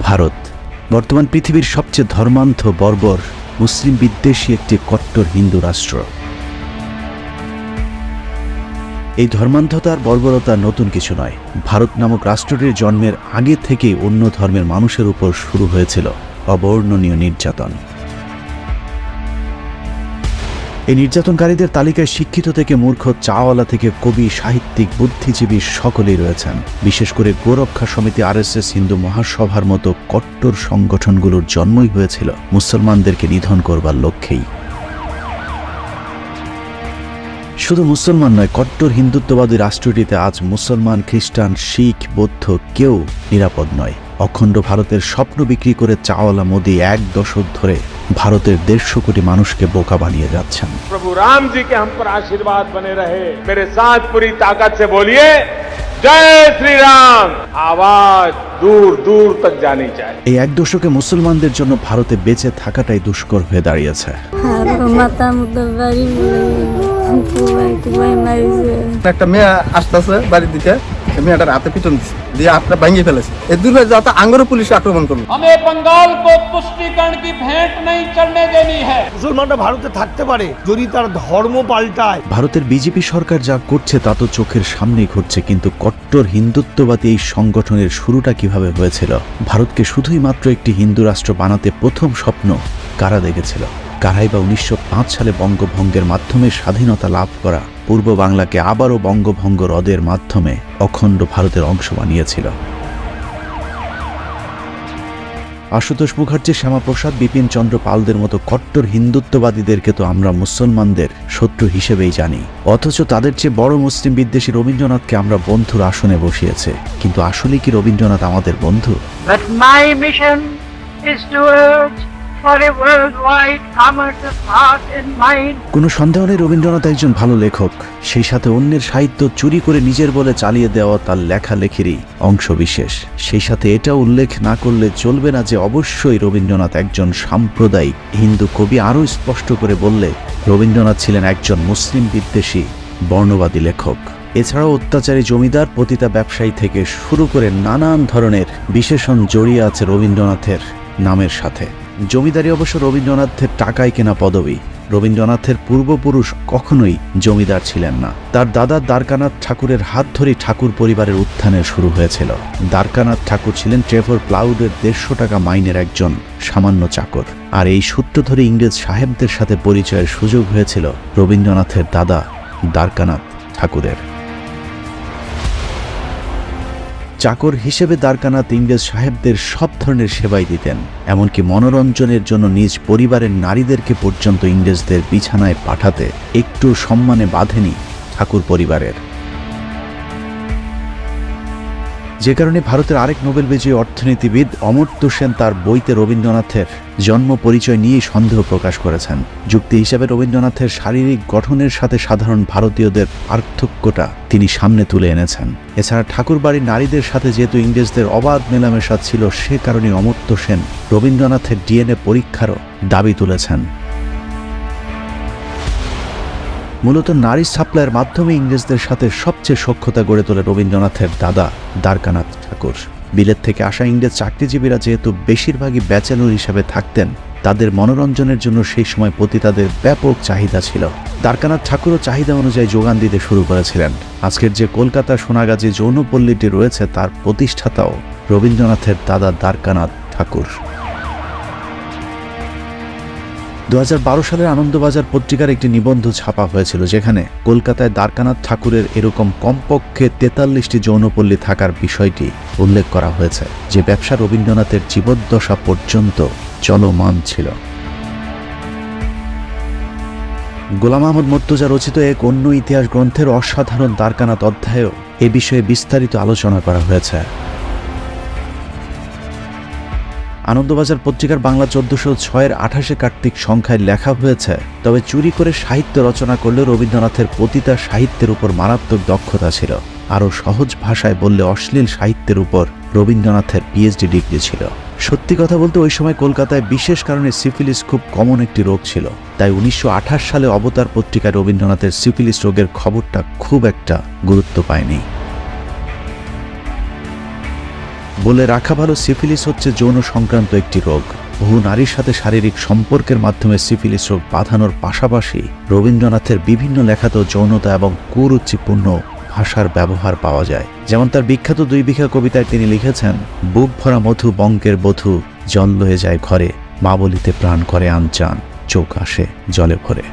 ভারত বর্তমান পৃথিবীর সবচেয়ে ধর্মান্ধ বর্বর মুসলিম বিদ্বেষী একটি কট্টর হিন্দু রাষ্ট্র। এই ধর্মান্ধতার বর্বরতা নতুন কিছু নয়। ভারত নামক রাষ্ট্রটির জন্মের আগে থেকেই অন্য ধর্মের মানুষের উপর শুরু হয়েছিল অবর্ণনীয় নির্যাতন। এই নির্যাতনকারীদের তালিকায় শিক্ষিত থেকে মূর্খ, চাওয়ালা থেকে কবি, সাহিত্যিক, বুদ্ধিজীবী সকলেই রয়েছেন। বিশেষ করে গোরক্ষা সমিতি, RSS, হিন্দু মহাসভার মতো কট্টর সংগঠনগুলোর জন্মই হয়েছিল মুসলমানদেরকে নিধন করবার লক্ষ্যেই। শুধু মুসলমান নয়, কট্টর হিন্দুত্ববাদী রাষ্ট্রটিতে আজ মুসলমান, খ্রিস্টান, শিখ, বৌদ্ধ কেউ নিরাপদ নয়। অখণ্ড ভারতের স্বপ্ন বিক্রি করে চাওয়ালা মোদি 1 দশক ধরে ভারতের 150 কোটি মানুষকে বোকা বানিয়ে যাচ্ছেন। প্রভু রাম জি কে हम पर आशीर्वाद बने रहे। मेरे साथ पूरी ताकत से बोलिए जय श्री राम। आवाज दूर दूर तक जानी चाहिए। এই 1 দশকে মুসলমানদের জন্য ভারতে বেঁচে থাকাটাই দুষ্কর হয়ে দাঁড়িয়েছে। একটা মেয়ে আসতেছে বাড়ির দিকে, মেয়েটার হাতে পিটন দিচ্ছে, দিয়ে হাতটা ভাঙিয়ে ফেলেছে। এই দূর হয়ে যাতে আঙ্গর পুলিশ আক্রমণ করলো। हमें बंगाल को तुष्टीकरण की भेंट नहीं चढ़ने देनी है। মুসলমানরা ভারতে থাকতে পারে যদি তার ধর্ম পাল্টায়। ভারতের বিজেপি সরকার যা করছে তা তো চোখের সামনেই ঘটছে, কিন্তু কট্টর হিন্দুত্ববাদী এই সংগঠনের শুরুটা কিভাবে হয়েছিল? ভারতকে শুধুই মাত্র একটি হিন্দু রাষ্ট্র বানাতে প্রথম স্বপ্ন কারা দেখেছিল? কারাই বা 1905 সালে বঙ্গভঙ্গের মাধ্যমে স্বাধীনতা লাভ করা পূর্ব বাংলাকে আবারও বঙ্গভঙ্গ রদের মাধ্যমে অখণ্ড ভারতের অংশ বানিয়েছিল। আশুতোষ মুখার্জি, শ্যামাপ্রসাদ, বিপিন চন্দ্র পালদের মতো কট্টর হিন্দুত্ববাদীদেরকে তো আমরা মুসলমানদের শত্রু হিসেবেই জানি, অথচ তাদের চেয়ে বড় মুসলিম বিদ্বেষী রবীন্দ্রনাথকে আমরা বন্ধুর আসনে বসিয়েছে। কিন্তু আসলে কি রবীন্দ্রনাথ আমাদের বন্ধু? But my mission is to urge for a worldwide commerce of heart and mind. কোনো সন্দেহ নেই রবীন্দ্রনাথ একজন ভালো লেখক, সেই সাথে অন্যের সাহিত্য চুরি করে নিজের বলে চালিয়ে দেওয়া তার লেখালেখিরই অংশ বিশেষ। সেই সাথে এটা উল্লেখ না করলে চলবে না যে অবশ্যই রবীন্দ্রনাথ একজন সাম্প্রদায়িক হিন্দু কবি। আরও স্পষ্ট করে বললে রবীন্দ্রনাথ ছিলেন একজন মুসলিম বিদ্বেষী বর্ণবাদী লেখক। এছাড়াও অত্যাচারী জমিদার, পতিতা ব্যবসায়ী থেকে শুরু করে নানান ধরনের বিশেষণ জড়িয়ে আছে রবীন্দ্রনাথের নামের সাথে। জমিদারি অবশ্য রবীন্দ্রনাথের টাকায় কেনা পদবী। রবীন্দ্রনাথের পূর্বপুরুষ কখনোই জমিদার ছিলেন না। তার দাদা দ্বারকানাথ ঠাকুরের হাত ধরেই ঠাকুর পরিবারের উত্থানের শুরু হয়েছিল। দ্বারকানাথ ঠাকুর ছিলেন ট্রেভর প্লাউডের 150 টাকা মাইনের একজন সামান্য চাকর। আর এই সূত্র ধরে ইংরেজ সাহেবদের সাথে পরিচয়ের সুযোগ হয়েছিল রবীন্দ্রনাথের দাদা দ্বারকানাথ ঠাকুরের। চাকর হিসেবে দ্বারকানাথ ইংরেজ সাহেবদের সব ধরনের সেবাই দিতেন, এমনকি মনোরঞ্জনের জন্য নিজ পরিবারের নারীদেরকে পর্যন্ত ইংরেজদের বিছানায় পাঠাতে একটু সম্মানে বাঁধেনি ঠাকুর পরিবারের। যে কারণে ভারতের আরেক নোবেল বিজয়ী অর্থনীতিবিদ অমর্ত্য সেন তার বইতে রবীন্দ্রনাথের জন্ম পরিচয় নিয়ে সন্দেহ প্রকাশ করেছেন। যুক্তি হিসাবে রবীন্দ্রনাথের শারীরিক গঠনের সাথে সাধারণ ভারতীয়দের পার্থক্যটা তিনি সামনে তুলে এনেছেন। এছাড়া ঠাকুর বাড়ির নারীদের সাথে যেহেতু ইংরেজদের অবাধ মেলামেশা ছিল, সে কারণে অমর্ত্য সেন রবীন্দ্রনাথের DNA পরীক্ষারও দাবি তুলেছেন। মূলত নারী সাপ্লাইয়ের মাধ্যমে ইংরেজদের সাথে সবচেয়ে সখ্যতা গড়ে তোলে রবীন্দ্রনাথের দাদা দ্বারকানাথ ঠাকুর। বিলেত থেকে আসা ইংরেজ চাকরিজীবীরা যেহেতু বেশিরভাগই ব্যাচেলর হিসাবে থাকতেন, তাদের মনোরঞ্জনের জন্য সেই সময় পতিতাদের ব্যাপক চাহিদা ছিল। দ্বারকানাথ ঠাকুরও চাহিদা অনুযায়ী যোগান দিতে শুরু করেছিলেন। আজকের যে কলকাতা সোনাগাজী যৌনপল্লীটি রয়েছে তার প্রতিষ্ঠাতাও রবীন্দ্রনাথের দাদা দ্বারকানাথ ঠাকুর। 2012 সালের আনন্দবাজার পত্রিকার একটি নিবন্ধ ছাপা হয়েছিল, যেখানে কলকাতায় দ্বারকানাথ ঠাকুরের এরকম কমপক্ষে 43টি যৌনপল্লী থাকার বিষয়টি উল্লেখ করা হয়েছে, যে ব্যবসা রবীন্দ্রনাথের জীবদ্দশা পর্যন্ত চলমান ছিল। গোলাম আহমদ মর্তুজা রচিত এক অন্য ইতিহাস গ্রন্থের অসাধারণ দ্বারকানাথ অধ্যায়েও এ বিষয়ে বিস্তারিত আলোচনা করা হয়েছে। আনন্দবাজার পত্রিকার বাংলা 1406-এর 28 কার্তিক সংখ্যায় লেখা হয়েছে, তবে চুরি করে সাহিত্য রচনা করলেও রবীন্দ্রনাথের পতিতা সাহিত্যের উপর মারাত্মক দক্ষতা ছিল। আরও সহজ ভাষায় বললে অশ্লীল সাহিত্যের উপর রবীন্দ্রনাথের PhD ডিগ্রি ছিল। সত্যি কথা বলতে ওই সময় কলকাতায় বিশেষ কারণে সিফিলিস খুব কমন একটি রোগ ছিল, তাই 1928 সালে অবতার পত্রিকায় রবীন্দ্রনাথের সিফিলিস রোগের খবরটা খুব একটা গুরুত্ব পায়নি। বলে রাখা ভালো, সিফিলিস হচ্ছে যৌন সংক্রান্ত একটি রোগ। বহু নারীর সাথে শারীরিক সম্পর্কের মাধ্যমে সিফিলিস রোগ বাঁধানোর পাশাপাশি রবীন্দ্রনাথের বিভিন্ন লেখাতেও যৌনতা এবং কুরুচিপূর্ণ ভাষার ব্যবহার পাওয়া যায়। যেমন তার বিখ্যাত 2 বিঘা কবিতায় তিনি লিখেছেন, বুক ভরা মধু বঙ্কের বধূ, জল লয়ে যায় ঘরে, মা বলিতে প্রাণ করে আনচান, চোখ আসে জলে ভরে।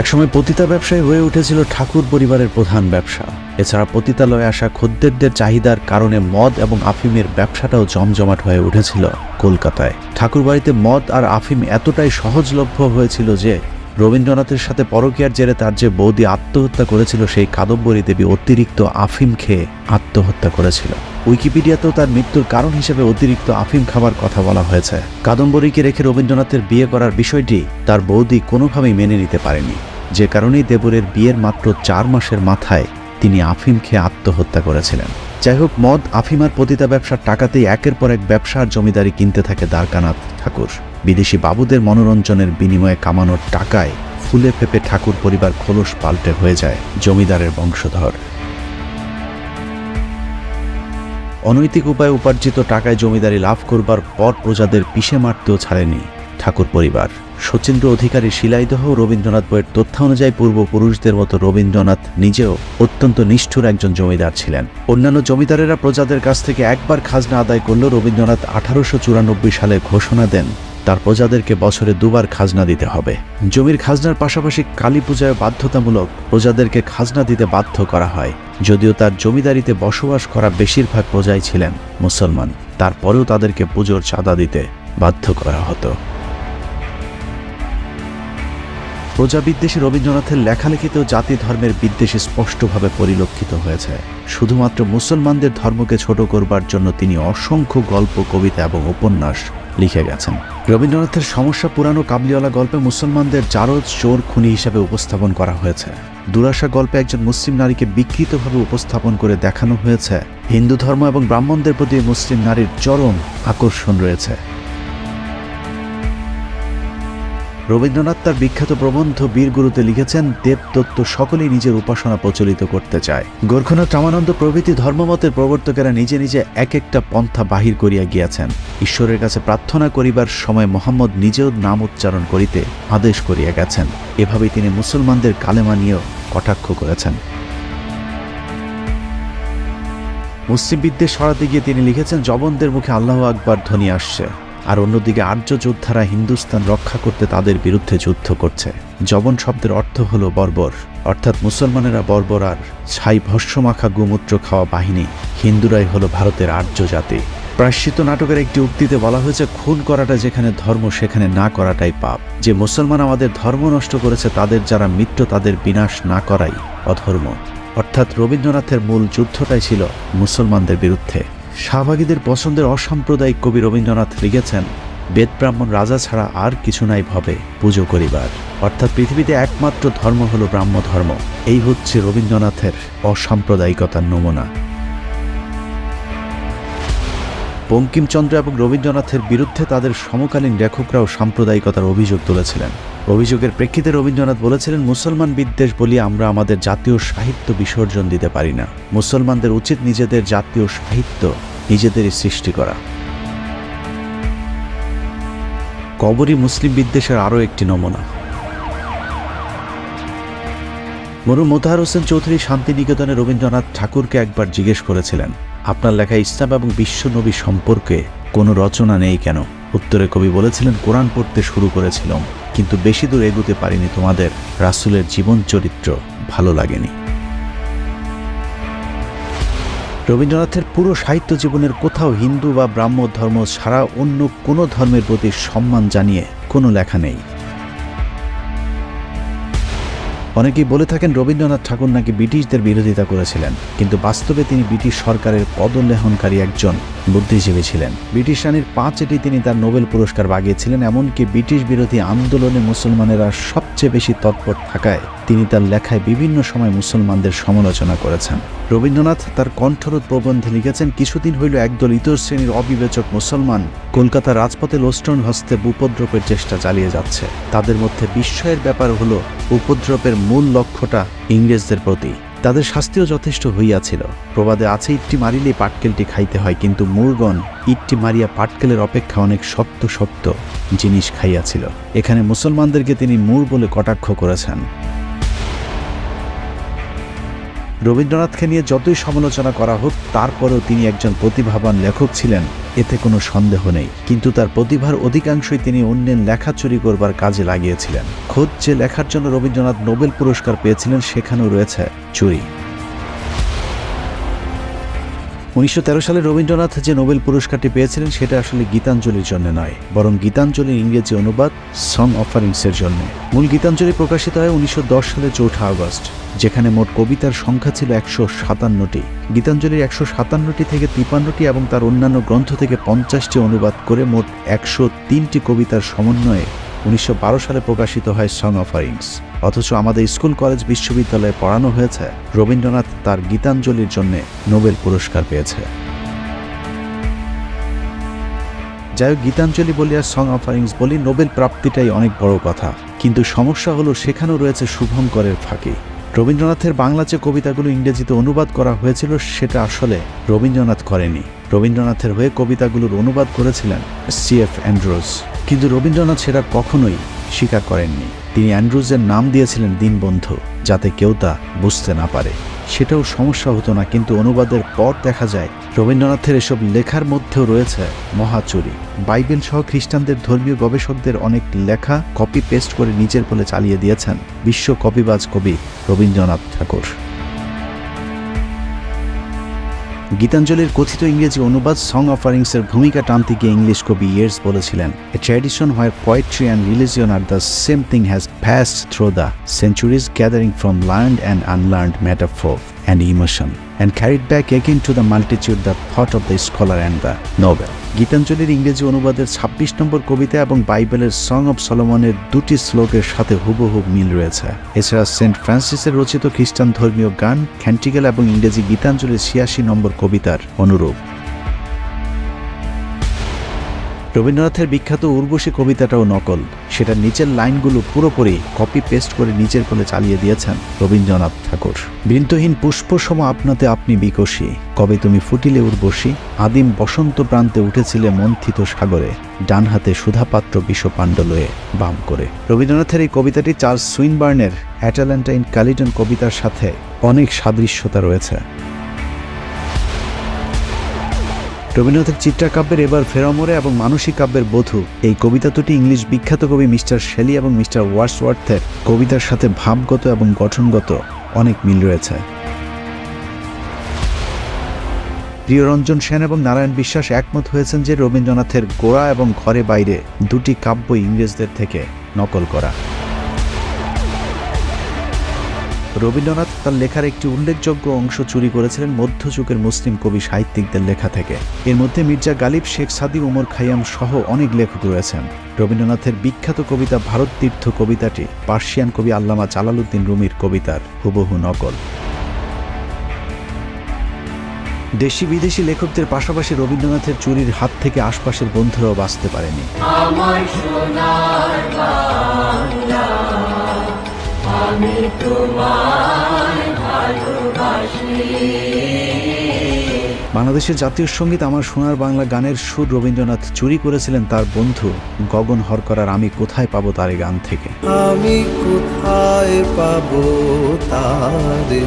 একসময় পতিতা ব্যবসায়ী হয়ে উঠেছিল ঠাকুর পরিবারের প্রধান ব্যবসা। এছাড়া পতিতালয়ে আসা খদ্দেরদের চাহিদার কারণে মদ এবং আফিমের ব্যবসাটাও জমজমাট হয়ে উঠেছিল কলকাতায়। ঠাকুর বাড়িতে মদ আর আফিম এতটাই সহজলভ্য হয়েছিল যে রবীন্দ্রনাথের সাথে পরকীয়ার জেরে তার যে বৌদি আত্মহত্যা করেছিল, সেই কাদম্বরী দেবী অতিরিক্ত আফিম খেয়ে আত্মহত্যা করেছিল। উইকিপিডিয়াতেও তার মৃত্যুর কারণ হিসেবে অতিরিক্ত আফিম খাবার কথা বলা হয়েছে। কাদম্বরীকে রেখে রবীন্দ্রনাথের বিয়ে করার বিষয়টি তার বৌদি কোনোভাবেই মেনে নিতে পারেনি, যে কারণেই দেবরের বিয়ের মাত্র 4 মাসের মাথায় তিনি আফিম খেয়ে আত্মহত্যা করেছিলেন। যাই হোক, মদ, আফিম আর পতিতা ব্যবসার টাকাতেই একের পর এক ব্যবসার জমিদারি কিনতে থাকে দ্বারকানাথ ঠাকুর। বিদেশি বাবুদের মনোরঞ্জনের বিনিময়ে কামানোর টাকায় ফুলে ফেপে ঠাকুর পরিবার খোলস পাল্টে হয়ে যায় জমিদারের বংশধর। অনৈতিক উপায়ে উপার্জিত টাকায় জমিদারি লাভ করবার পর প্রজাদের পিষে মারতেও ছাড়েনি ঠাকুর পরিবার। শচীন্দ্র অধিকারী শিলাইদহ রবীন্দ্রনাথ বইয়ের তথ্য অনুযায়ী পূর্বপুরুষদের মতো রবীন্দ্রনাথ নিজেও অত্যন্ত নিষ্ঠুর একজন জমিদার ছিলেন। অন্যান্য জমিদারেরা প্রজাদের কাছ থেকে একবার খাজনা আদায় করলেও রবীন্দ্রনাথ 1894 সালে ঘোষণা দেন তার প্রজাদেরকে বছরে 2 বার খাজনা দিতে হবে। জমির খাজনার পাশাপাশি কালী পূজায় বাধ্যতামূলক প্রজাদেরকে খাজনা দিতে বাধ্য করা হয়। যদিও তার জমিদারিতে বসবাস করা বেশিরভাগ প্রজাই ছিলেন মুসলমান, তারপরেও তাদেরকে পুজোর চাঁদা দিতে বাধ্য করা হতো। প্রজা বিদ্বেষী রবীন্দ্রনাথের লেখালেখিতেও জাতি ধর্মের বিদ্বেষ স্পষ্টভাবে পরিলক্ষিত হয়েছে। শুধুমাত্র মুসলমানদের ধর্মকে ছোট করবার জন্য তিনি অসংখ্য গল্প, কবিতা এবং উপন্যাস লিখে গেছেন। রবীন্দ্রনাথের সমস্যা পুরানো কাবলিওয়ালা গল্পে মুসলমানদের জারজ, চোর, খুনি হিসাবে উপস্থাপন করা হয়েছে। দুরাশা গল্পে একজন মুসলিম নারীকে বিকৃতভাবে উপস্থাপন করে দেখানো হয়েছে। হিন্দু ধর্ম এবং ব্রাহ্মণদের প্রতি মুসলিম নারীর চরম আকর্ষণ রয়েছে। রবীন্দ্রনাথ তার বিখ্যাত প্রবন্ধ বীরগুরুতে লিখেছেন, দেবদত্ত সকলেই নিজের উপাসনা প্রচলিত করতে চায়। গোরখনাথ, রামানন্দ প্রভৃতি ধর্মমতের প্রবর্তকেরা নিজে নিজে এক একটা পন্থা বাহির করিয়া গিয়াছেন। ঈশ্বরের কাছে প্রার্থনা করিবার সময় মোহাম্মদ নিজেও নাম উচ্চারণ করিতে আদেশ করিয়া গেছেন। এভাবেই তিনি মুসলমানদের কালেমা নিয়েও কটাক্ষ করেছেন। মুসলিম বিদ্বেষ সরাতে গিয়ে তিনি লিখেছেন, জবনদের মুখে আল্লাহু আকবার ধ্বনি আসছে, আর অন্যদিকে আর্য যোদ্ধারা হিন্দুস্তান রক্ষা করতে তাদের বিরুদ্ধে যুদ্ধ করছে। জবন শব্দের অর্থ হল বর্বর, অর্থাৎ মুসলমানেরা বর্বর আর ছাই ভস্যমাখা গোমূত্র খাওয়া বাহিনী। হিন্দুরাই হলো ভারতের আর্য জাতি। প্রায়শ্চিত্ত নাটকের একটি উক্তিতে বলা হয়েছে, খুন করাটা যেখানে ধর্ম সেখানে না করাটাই পাপ। যে মুসলমান আমাদের ধর্ম নষ্ট করেছে তাদের যারা মিত্র তাদের বিনাশ না করাই অধর্ম। অর্থাৎ রবীন্দ্রনাথের মূল যুদ্ধটাই ছিল মুসলমানদের বিরুদ্ধে। শাহবাগীদের পছন্দের অসাম্প্রদায়িক কবি রবীন্দ্রনাথ লিখেছেন, বেদ ব্রাহ্মণ রাজা ছাড়া আর কিছু নাই ভবে পুজো করিবার। অর্থাৎ পৃথিবীতে একমাত্র ধর্ম হলো ব্রাহ্ম ধর্ম। এই হচ্ছে রবীন্দ্রনাথের অসাম্প্রদায়িকতার নমুনা। বঙ্কিমচন্দ্র এবং রবীন্দ্রনাথের বিরুদ্ধে তাদের সমকালীন লেখকরাও সাম্প্রদায়িকতার অভিযোগ তুলেছিলেন। অভিযোগের প্রেক্ষিতে রবীন্দ্রনাথ বলেছিলেন, মুসলমান বিদ্বেষ বলিয়া আমরা আমাদের জাতীয় সাহিত্য বিসর্জন দিতে পারি না। মুসলমানদের উচিত নিজেদের জাতীয় সাহিত্য নিজেদেরই সৃষ্টি করা। কবরী মুসলিম বিদ্বেষের আরও একটি নমুনা। মরহুম মোতাহার হোসেন চৌধুরী শান্তিনিকেতনে রবীন্দ্রনাথ ঠাকুরকে একবার জিজ্ঞেস করেছিলেন, আপনার লেখা ইসলাম এবং বিশ্বনবী সম্পর্কে কোনো রচনা নেই কেন? উত্তরে কবি বলেছিলেন, কোরআন পড়তে শুরু করেছিলাম, কিন্তু বেশি দূর এগোতে পারিনি, তোমাদের রাসূলের জীবন চরিত্র ভালো লাগেনি। রবীন্দ্রনাথের পুরো সাহিত্য জীবনের কোথাও হিন্দু বা ব্রাহ্ম ধর্ম ছাড়া অন্য কোনো ধর্মের প্রতি সম্মান জানিয়ে কোনো লেখা নেই। অনেকেই বলে থাকেন রবীন্দ্রনাথ ঠাকুর নাকি ব্রিটিশদের বিরোধিতা করেছিলেন, কিন্তু বাস্তবে তিনি ব্রিটিশ সরকারের পদলেহনকারী একজন বুদ্ধিজীবী ছিলেন। ব্রিটিশ রানীর 5 তিনি তার নোবেল পুরস্কার বাগিয়েছিলেন। এমনকি ব্রিটিশ বিরোধী আন্দোলনে মুসলমানেরা সবচেয়ে বেশি তৎপর থাকায় তিনি তার লেখায় বিভিন্ন সময় মুসলমানদের সমালোচনা করেছেন। রবীন্দ্রনাথ তার কণ্ঠরোধ প্রবন্ধে লিখেছেন, কিছুদিন হইল একদল ইতর শ্রেণীর অবিবেচক মুসলমান কলকাতার রাজপথে লোস্টন হস্তে উপদ্রবের চেষ্টা চালিয়ে যাচ্ছে। তাদের মধ্যে বিস্ময়ের ব্যাপার হলো উপদ্রবের মূল লক্ষ্যটা ইংরেজদের প্রতি। তাদের শাস্তিও যথেষ্ট হইয়াছিল। প্রবাদে আছে, ইটটি মারিলে পাটকেলটি খাইতে হয়, কিন্তু মূরগণ ইটটি মারিয়া পাটকেলের অপেক্ষা অনেক শক্ত শক্ত জিনিস খাইয়াছিল। এখানে মুসলমানদেরকে তিনি মূর বলে কটাক্ষ করেছেন। রবীন্দ্রনাথকে নিয়ে যতই সমালোচনা করা হোক, তারপরেও তিনি একজন প্রতিভাবান লেখক ছিলেন, এতে কোনো সন্দেহ নেই। কিন্তু তার প্রতিভার অধিকাংশই তিনি অন্যের লেখা চুরি করবার কাজে লাগিয়েছিলেন। খোদ যে লেখার জন্য রবীন্দ্রনাথ নোবেল পুরস্কার পেয়েছিলেন, সেখানেও রয়েছে চুরি। 1913 সালে রবীন্দ্রনাথ যে নোবেল পুরস্কারটি পেয়েছিলেন, সেটা আসলে গীতাঞ্জলির জন্য নয়, বরং গীতাঞ্জলির ইংরেজি অনুবাদ সং অফারিংসের জন্য। মূল গীতাঞ্জলি প্রকাশিত হয় 1910 সালের 4 আগস্ট, যেখানে মোট কবিতার সংখ্যা ছিল 157টি। গীতাঞ্জলির 157টি থেকে 53টি এবং তার অন্যান্য গ্রন্থ থেকে 50টি অনুবাদ করে মোট 103টি কবিতার সমন্বয়ে 1912 সালে প্রকাশিত হয় সং অফারিংস। অথচ আমাদের স্কুল, কলেজ, বিশ্ববিদ্যালয়ে পড়ানো হয়েছে রবীন্দ্রনাথ তার গীতাঞ্জলির জন্য নোবেল পুরস্কার পেয়েছে। যাই হোক, গীতাঞ্জলি বলি আর সং অফারিংস বলি, নোবেল প্রাপ্তিটাই অনেক বড় কথা। কিন্তু সমস্যা হলো, সেখানেও রয়েছে শুভঙ্করের ফাঁকি। রবীন্দ্রনাথের বাংলা যে কবিতাগুলো ইংরেজিতে অনুবাদ করা হয়েছিল, সেটা আসলে রবীন্দ্রনাথ করেনি। রবীন্দ্রনাথের হয়ে কবিতাগুলোর অনুবাদ করেছিলেন C.F. অ্যান্ড্রুজ। কিন্তু রবীন্দ্রনাথ সেটা কখনোই স্বীকার করেননি। তিনি অ্যান্ড্রুজের নাম দিয়েছিলেন দীনবন্ধু, যাতে কেউ তা বুঝতে না পারে। সেটাও সমস্যা হতো না, কিন্তু অনুবাদের পর দেখা যায় রবীন্দ্রনাথের এসব লেখার মধ্যেও রয়েছে মহাচুরি। বাইবেল সহ খ্রিস্টানদের ধর্মীয় গবেষকদের অনেক লেখা কপি পেস্ট করে নিজের বলে চালিয়ে দিয়েছেন বিশ্ব কপিবাজ কবি রবীন্দ্রনাথ ঠাকুর। গীতাঞ্জলির কথিত ইংরেজি অনুবাদ সং অফারিংসের ভূমিকা টানতে গিয়ে ইংলিশ কবি ইয়েটস বলেছিলেন, a tradition where poetry and religion are the same thing has passed through the centuries, gathering from learned and unlearned metaphor and emotion, and carried back again to the multitude the thought of the scholar and the noble. গীতাঞ্জলির ইংরেজি অনুবাদের 26 নম্বর কবিতা এবং বাইবেলের song of সলোমনের 2টি শ্লোকের সাথে হুবহু মিল রয়েছে। এছাড়া সেন্ট ফ্রান্সিসের রচিত খ্রিস্টান ধর্মীয় গান ক্যান্টিকেল এবং ইংরেজি গীতাঞ্জলির 86 নম্বর কবিতার অনুরূপ। রবীন্দ্রনাথের বিখ্যাত উর্বশী কবিতাটাও নকল। সেটার নিচের লাইনগুলো পুরোপুরি কপি পেস্ট করে নিজের কোলে চালিয়ে দিয়েছেন রবীন্দ্রনাথ ঠাকুর। বৃন্তহীন পুষ্পসম আপনাতে আপনি বিকশী, কবে তুমি ফুটিলে উর্বশী, আদিম বসন্ত প্রান্তে উঠেছিলে মন্থিত সাগরে, ডান হাতে সুধাপাত্র বিষপাণ্ড লয়ে বাম করে। রবীন্দ্রনাথের এই কবিতাটি চার্লস সুইনবার্নের অ্যাটালান্টা ইন ক্যালিডন কবিতার সাথে অনেক সাদৃশ্যতা রয়েছে। রবীন্দ্রনাথের চিত্রাকাব্যের এবার ফেরামরে এবং মানসিক কাব্যের বধূ, এই কবিতা দুটি ইংলিশ বিখ্যাত কবি মিস্টার শেলি এবং মিস্টার ওয়ার্ডসওয়ার্থের কবিতার সাথে ভাবগত এবং গঠনগত অনেক মিল রয়েছে। প্রিয়রঞ্জন সেন এবং নারায়ণ বিশ্বাস একমত হয়েছেন যে রবীন্দ্রনাথের গোড়া এবং ঘরে বাইরে দুটি কাব্য ইংরেজদের থেকে নকল করা। রবীন্দ্রনাথ তার লেখার একটি উল্লেখযোগ্য অংশ চুরি করেছিলেন মধ্যযুগের মুসলিম কবি সাহিত্যিকদের লেখা থেকে। এর মধ্যে মির্জা গালিব, শেখ সাদি, উমর খাইয়াম সহ অনেক লেখক রয়েছেন। রবীন্দ্রনাথের বিখ্যাত কবিতা ভারত তীর্থ কবিতাটি পার্সিয়ান কবি আল্লামা জালালউদ্দিন রুমির কবিতার হুবহু নকল। দেশি বিদেশি লেখকদের পাশাপাশি রবীন্দ্রনাথের চুরির হাত থেকে আশপাশের বন্ধুরাও বাঁচতে পারেনি। বাংলাদেশের জাতীয় সঙ্গীত আমার সোনার বাংলা গানের সুর রবীন্দ্রনাথ চুরি করেছিলেন তার বন্ধু গগন হরকরার আমি কোথায় পাবো তারে গান থেকে। আমি কোথায় পাবো তারে,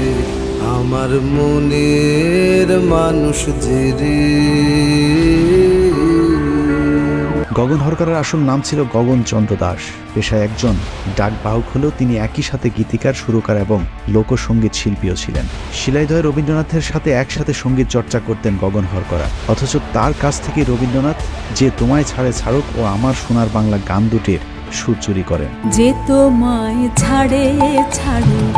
আমার মনের মানুষ যে রে। গগন হরকরের আসল নাম ছিল গগন চন্দ্র দাস। পেশায় একজন ডাক বাহক হলেও তিনি একই সাথে গীতিকার, সুরকার এবং লোকসঙ্গীত শিল্পীও ছিলেন। শিলাইদহে রবীন্দ্রনাথের সাথে একসাথে সঙ্গীত চর্চা করতেন গগন হরকরা। অথচ তার কাছ থেকে রবীন্দ্রনাথ যে তোমায় ছাড়ে ছাড়ুক ও আমার সোনার বাংলা গান দুটির সুর চুরি করেন। যে তোমায় ছাড়ে ছাড়ুক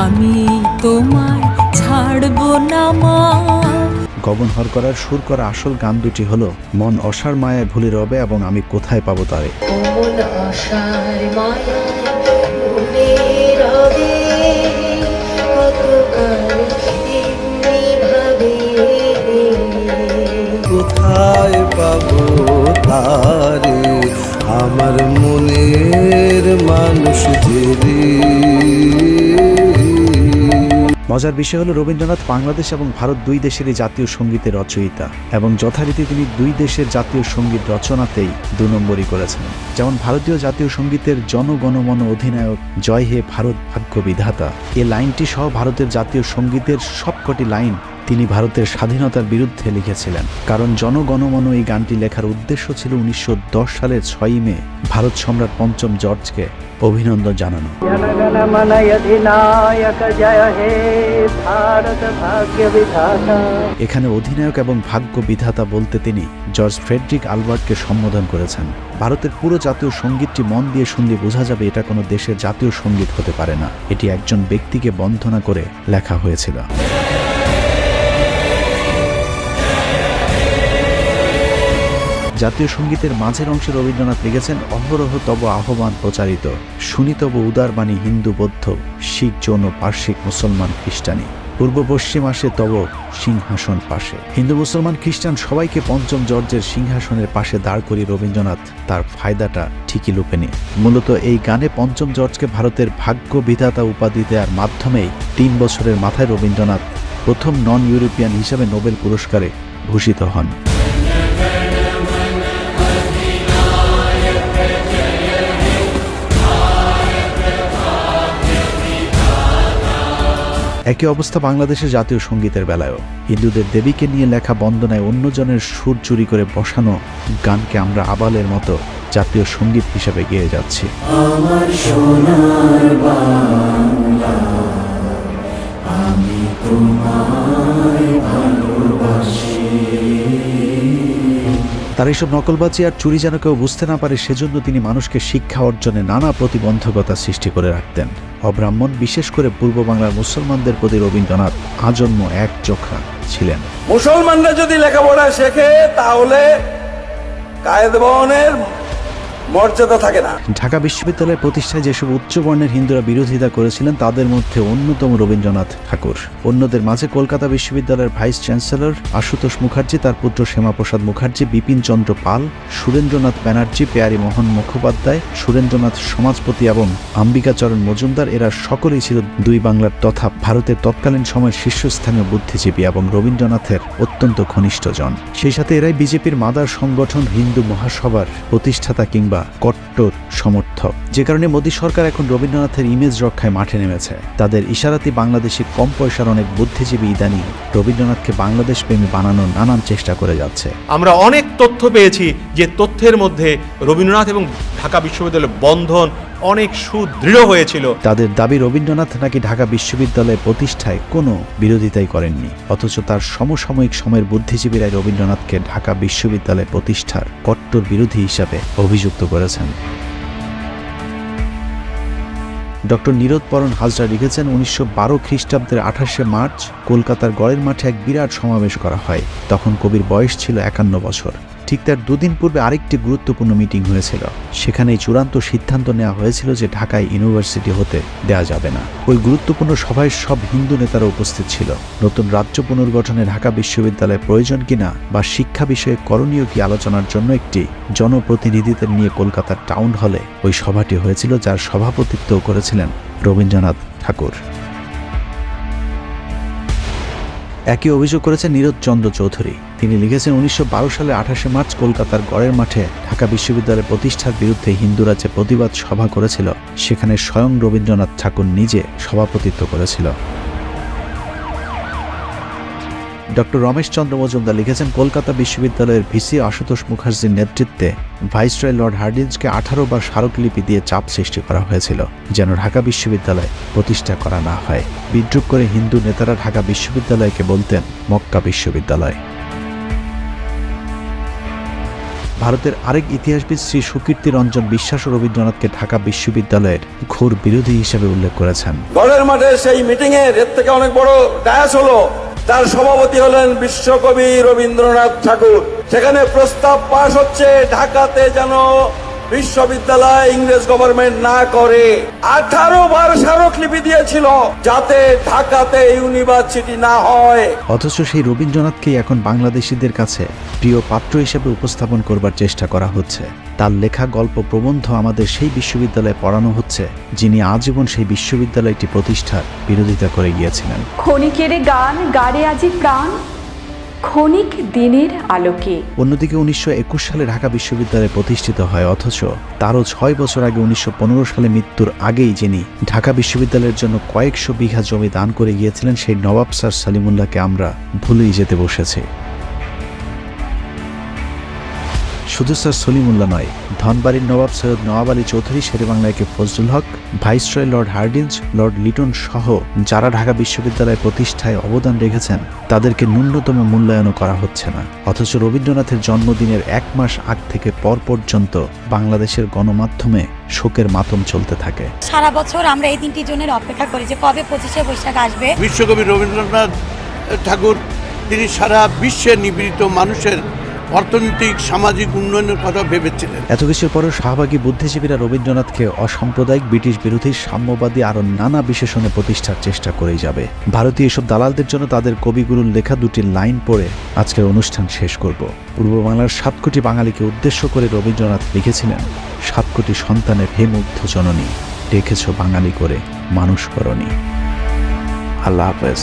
আমি তোমায় ছাড়বো না মা। গগন হরকরার সুর করা আসল গান দুটি হলো মন অসার মায়ায় ভুলে রবে এবং আমি কোথায় পাবো তারে। কোথায় পাবো তারে, আমার মনের মানুষ যে রে। মজার বিষয় হলো রবীন্দ্রনাথ বাংলাদেশ এবং ভারত দুই দেশেরই জাতীয় সঙ্গীতের রচয়িতা এবং যথারীতি তিনি দুই দেশের জাতীয় সঙ্গীত রচনাতেই 2 নম্বরই করেছেন। যেমন ভারতীয় জাতীয় সঙ্গীতের জনগণমন অধিনায়ক জয় হে ভারত ভাগ্য বিধাতা এই লাইনটি সহ ভারতের জাতীয় সঙ্গীতের সবকটি লাইন তিনি ভারতের স্বাধীনতার বিরুদ্ধে লিখেছিলেন। কারণ জনগণমন এই গানটি লেখার উদ্দেশ্য ছিল 1910 সালের 6ই মে ভারত সম্রাট পঞ্চম জর্জকে অভিনন্দন জানানো। জনগণ মন অধিনায়ক জয় হে ভারত ভাগ্য বিধাতা। এখানে অধিনায়ক এবং ভাগ্য বিধাতা বলতে তিনি জর্জ ফ্রেডরিক আলবার্টকে সম্বোধন করেছেন। ভারতের পুরো জাতীয় সঙ্গীতটি মন দিয়ে শুনলে বোঝা যাবে এটা কোনো দেশের জাতীয় সঙ্গীত হতে পারে না, এটি একজন ব্যক্তিকে বন্দনা করে লেখা হয়েছিল। জাতীয় সঙ্গীতের মাঝের অংশে রবীন্দ্রনাথ লিখেছেন, অহরহ তব আহ্বান প্রচারিত, শুনি তব উদারবাণী হিন্দু বৌদ্ধ শিখ জৈন পার্শ্বিক মুসলমান খ্রিস্টানি, পূর্ব পশ্চিম আসে তব সিংহাসন পাশে। হিন্দু মুসলমান খ্রিস্টান সবাইকে পঞ্চম জর্জের সিংহাসনের পাশে দাঁড় করিয়ে রবীন্দ্রনাথ তার ফায়দাটা ঠিকই লুপে নিয়ে মূলত এই গানে পঞ্চম জর্জকে ভারতের ভাগ্য বিধাতা উপাধি দেওয়ার মাধ্যমেই 3 বছরের মাথায় রবীন্দ্রনাথ প্রথম নন ইউরোপিয়ান হিসেবে নোবেল পুরস্কারে ভূষিত হন। একই অবস্থা বাংলাদেশের জাতীয় সঙ্গীতের বেলায়ও। হিন্দুদের দেবীকে নিয়ে লেখা বন্দনায় অন্যজনের সুর চুরি করে বসানো গানকে আমরা আবালের মতো জাতীয় সঙ্গীত হিসেবে গেয়ে যাচ্ছি। আমার সোনার বাংলা, আমি তোমায় ভালোবাসি। তার এইসব নকলবাজি আর চুরি যেন কেউ বুঝতে না পারে সেজন্য তিনি মানুষকে শিক্ষা অর্জনে নানা প্রতিবন্ধকতা সৃষ্টি করে রাখতেন। অব্রাহ্মণ বিশেষ করে পূর্ব বাংলার মুসলমানদের প্রতি রবীন্দ্রনাথ আজন্ম একচোখা ছিলেন। মুসলমানরা যদি লেখাপড়া শেখে তাহলে কায়েদবনের মর্যাদা থাকে না। ঢাকা বিশ্ববিদ্যালয়ের প্রতিষ্ঠায় যেসব উচ্চবর্ণের হিন্দুরা বিরোধিতা করেছিলেন তাদের মধ্যে অন্যতম রবীন্দ্রনাথ ঠাকুর। অন্যদের মাঝে কলকাতা বিশ্ববিদ্যালয়ের ভাইস চ্যান্সেলর আশুতোষ মুখার্জি, তার পুত্র শ্যামাপ্রসাদ মুখার্জি, বিপিন চন্দ্র পাল, সুরেন্দ্রনাথ ব্যানার্জি, পেয়ারী মোহন মুখোপাধ্যায়, সুরেন্দ্রনাথ সমাজপতি এবং অম্বিকাচরণ মজুমদার, এরা সকলেই ছিল দুই বাংলার তথা ভারতের তৎকালীন সময়ের শীর্ষস্থানীয় বুদ্ধিজীবী এবং রবীন্দ্রনাথের অত্যন্ত ঘনিষ্ঠজন। সেই সাথে এরাই বিজেপির মাদার সংগঠন হিন্দু মহাসভার প্রতিষ্ঠাতা কিংবা কট্টর সমর্থক, যে কারণে মোদী সরকার এখন রবীন্দ্রনাথের ইমেজ রক্ষায় মাঠে নেমেছে। তাদের ইশারাতে বাংলাদেশি কম পয়সার অনেক বুদ্ধিজীবী ইদানিং রবীন্দ্রনাথকে বাংলাদেশ প্রেমী বানানোর নানান চেষ্টা করে যাচ্ছে। আমরা অনেক তথ্য পেয়েছি যে তথ্যের মধ্যে রবীন্দ্রনাথ এবং ঢাকা বিশ্ববিদ্যালয়ের বন্ধন অনেক সুদৃঢ় হয়েছিল। তাদের দাবি রবীন্দ্রনাথ নাকি ঢাকা বিশ্ববিদ্যালয়ের প্রতিষ্ঠায় কোনো বিরোধিতাই করেননি, অথচ তার সমসাময়িক সময়ের বুদ্ধিজীবীরাই রবীন্দ্রনাথকে ঢাকা বিশ্ববিদ্যালয় প্রতিষ্ঠার কট্টর বিরোধী হিসাবে অভিযুক্ত করেছেন। ডক্টর নীরোদপরণ হাজরা লিখেছেন, 1912 খ্রিস্টাব্দের 28শে মার্চ কলকাতার গড়ের মাঠে এক বিরাট সমাবেশ করা হয়। তখন কবির বয়স ছিল 51 বছর। ঠিক তার 2 দিন পূর্বে আরেকটি গুরুত্বপূর্ণ মিটিং হয়েছিল। সেখানেই চূড়ান্ত সিদ্ধান্ত নেওয়া হয়েছিল যে ঢাকায় ইউনিভার্সিটি হতে দেয়া যাবে না। ওই গুরুত্বপূর্ণ সভায় সব হিন্দু নেতারা উপস্থিত ছিল। নতুন রাজ্য পুনর্গঠনে ঢাকা বিশ্ববিদ্যালয়ের প্রয়োজন কিনা বা শিক্ষা বিষয়ে করণীয় কি আলোচনার জন্য একটি জনপ্রতিনিধিদের নিয়ে কলকাতার টাউন হলে ওই সভাটি হয়েছিল, যার সভাপতিত্ব করেছিলেন রবীন্দ্রনাথ ঠাকুর। একই অভিযোগ করেছেন নীরদচন্দ্র চৌধুরী। তিনি লিখেছেন, 1912 সালে 28শে মার্চ কলকাতার গড়ের মাঠে ঢাকা বিশ্ববিদ্যালয় প্রতিষ্ঠার বিরুদ্ধে হিন্দুরা যে প্রতিবাদ সভা করেছিল সেখানে স্বয়ং রবীন্দ্রনাথ ঠাকুর নিজে সভাপতিত্ব করেছিল। ডক্টর রমেশচন্দ্র মজুমদার লিখেছেন, কলকাতা বিশ্ববিদ্যালয়ের ভিসি আশুতোষ মুখার্জির নেতৃত্বে ভাইসরয় লর্ড হার্ডিঞ্জকে 18 বার স্মারকলিপি দিয়ে চাপ সৃষ্টি করা হয়েছিল যেন ঢাকা বিশ্ববিদ্যালয় প্রতিষ্ঠা করা না হয়। বিদ্রুপ করে হিন্দু নেতারা ঢাকা বিশ্ববিদ্যালয়কে বলতেন মক্কা বিশ্ববিদ্যালয়। ভারতের আরেক ইতিহাসবিদ শ্রী সুকীর্তি রঞ্জন বিশ্বাস রবীন্দ্রনাথকে ঢাকা বিশ্ববিদ্যালয়ের ঘোর বিরোধী হিসেবে উল্লেখ করেছেন। গড়ের মাঠে সেই মিটিং এর থেকে অনেক বড় ডায়াস হলো, তার সভাপতি হলেন বিশ্বকবি রবীন্দ্রনাথ ঠাকুর। সেখানে প্রস্তাব পাশ হচ্ছে ঢাকাতে যেন বিশ্ববিদ্যালয় ইংরেজ গভর্নমেন্ট না করে 18 বার স্মারকলিপি দিয়েছিল যাতে ঢাকাতে ইউনিভার্সিটি না হয়। অথচ সেই রবীন্দ্রনাথকেই এখন বাংলাদেশিদের কাছে প্রিয় পাত্র হিসেবে উপস্থাপন করবার চেষ্টা করা হচ্ছে। তার লেখা গল্প প্রবন্ধ আমাদের সেই বিশ্ববিদ্যালয়ে পড়ানো হচ্ছে যিনি আজীবন সেই বিশ্ববিদ্যালয়টি প্রতিষ্ঠার বিরোধিতা করে গিয়েছিলেন। ক্ষণিকের গান গাড়ে আজি প্রাণ, ক্ষণিক দিনের আলোকে। অন্যদিকে 1921 সালে ঢাকা বিশ্ববিদ্যালয় প্রতিষ্ঠিত হয়, অথচ তারও 6 বছর আগে 1915 সালে মৃত্যুর আগেই যিনি ঢাকা বিশ্ববিদ্যালয়ের জন্য কয়েকশো বিঘা জমি দান করে গিয়েছিলেন সেই নবাব স্যার সলিমুল্লাহকে আমরা ভুলেই যেতে বসেছি। শুধু স্যার সলিমুল্লাহ নয়, ধনবাড়ির নবাব সৈয়দ নওয়াব আলী চৌধুরী, শেরেবাংলাকে Fazlul Huq, viceroy lord Hardinge, lord Lytton সহ যারা ঢাকা বিশ্ববিদ্যালয় প্রতিষ্ঠায় অবদান রেখেছেন তাদেরকে ন্যূনতম মূল্যায়নও করা হচ্ছে না। অথচ রবীন্দ্রনাথের জন্মদিনের 1 মাস আগ থেকে পর পর্যন্ত বাংলাদেশের গণমাধ্যমে শোকের মাতম চলতে থাকে। সারা বছর আমরা এই দিনটির জন্য অপেক্ষা করি যে কবে 25শে বৈশাখ আসবে। বিশ্বকবি রবীন্দ্রনাথ ঠাকুর তিনি সারা বিশ্বের নিপীড়িত মানুষের অর্থনৈতিক সামাজিক উন্নয়নের কথা ভেবেছিলেন। এত কিছুর পরও শাহবাগী বুদ্ধিজীবীরা রবীন্দ্রনাথকে অসাম্প্রদায়িক, ব্রিটিশ বিরোধী, সাম্যবাদী আরও নানা বিশেষণে প্রতিষ্ঠার চেষ্টা করেই যাবে। ভারতীয় এসব দালালদের জন্য তাদের কবিগুরুর লেখা 2টি লাইন পড়ে আজকের অনুষ্ঠান শেষ করব। পূর্ব বাংলার 7 কোটি বাঙালিকে উদ্দেশ্য করে রবীন্দ্রনাথ লিখেছিলেন, 7 কোটি সন্তানের হে মুগ্ধ জননী, ডেকেছ বাঙালি করে মানুষ করণী। আল্লাহ হাফেজ।